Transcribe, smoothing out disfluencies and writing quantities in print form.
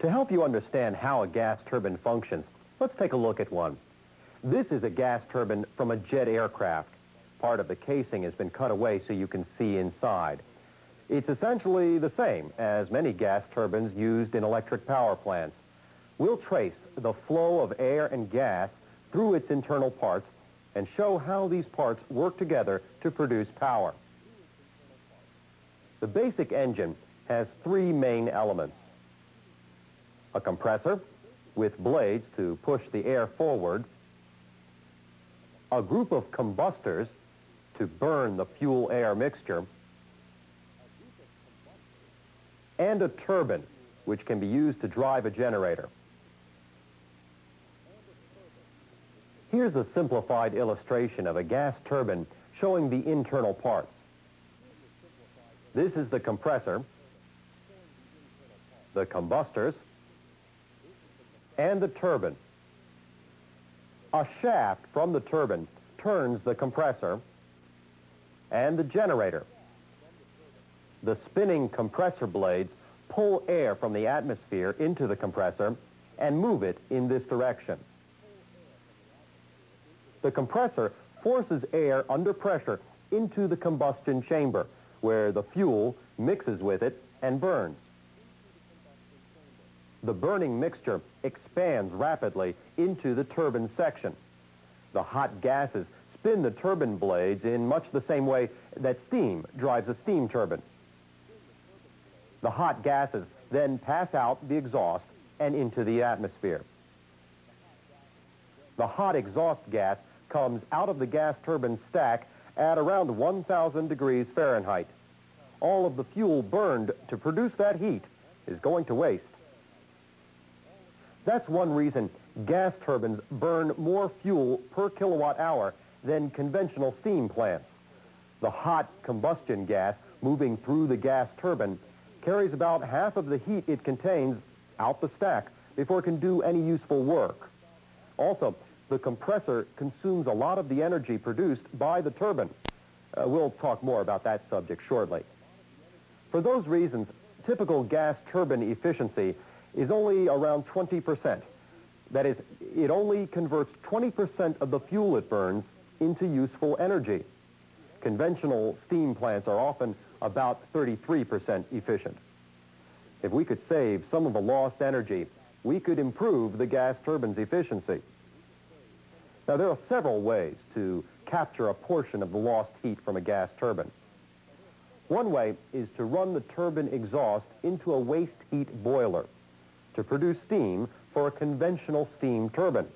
To help you understand how a gas turbine functions, let's take a look at one. This is a gas turbine from a jet aircraft. Part of the casing has been cut away so you can see inside. It's essentially the same as many gas turbines used in electric power plants. We'll trace the flow of air and gas through its internal parts and show how these parts work together to produce power. The basic engine has three main elements: a compressor with blades to push the air forward, a group of combustors to burn the fuel-air mixture, and a turbine, which can be used to drive a generator. Here's a simplified illustration of a gas turbine showing the internal parts. This is the compressor, the combustors, and the turbine. A shaft from the turbine turns the compressor and the generator. The spinning compressor blades pull air from the atmosphere into the compressor and move it in this direction. The compressor forces air under pressure into the combustion chamber, where the fuel mixes with it and burns. The burning mixture expands rapidly into the turbine section. The hot gases spin the turbine blades in much the same way that steam drives a steam turbine. The hot gases then pass out the exhaust and into the atmosphere. The hot exhaust gas comes out of the gas turbine stack at around 1,000 degrees Fahrenheit. All of the fuel burned to produce that heat is going to waste. That's one reason gas turbines burn more fuel per kilowatt hour than conventional steam plants. The hot combustion gas moving through the gas turbine carries about half of the heat it contains out the stack before it can do any useful work. Also, the compressor consumes a lot of the energy produced by the turbine. We'll talk more about that subject shortly. For those reasons, typical gas turbine efficiency is only around 20%. That is, it only converts 20% of the fuel it burns into useful energy. Conventional steam plants are often about 33% efficient. If we could save some of the lost energy, we could improve the gas turbine's efficiency. Now, there are several ways to capture a portion of the lost heat from a gas turbine. One way is to run the turbine exhaust into a waste heat boiler to produce steam for a conventional steam turbine.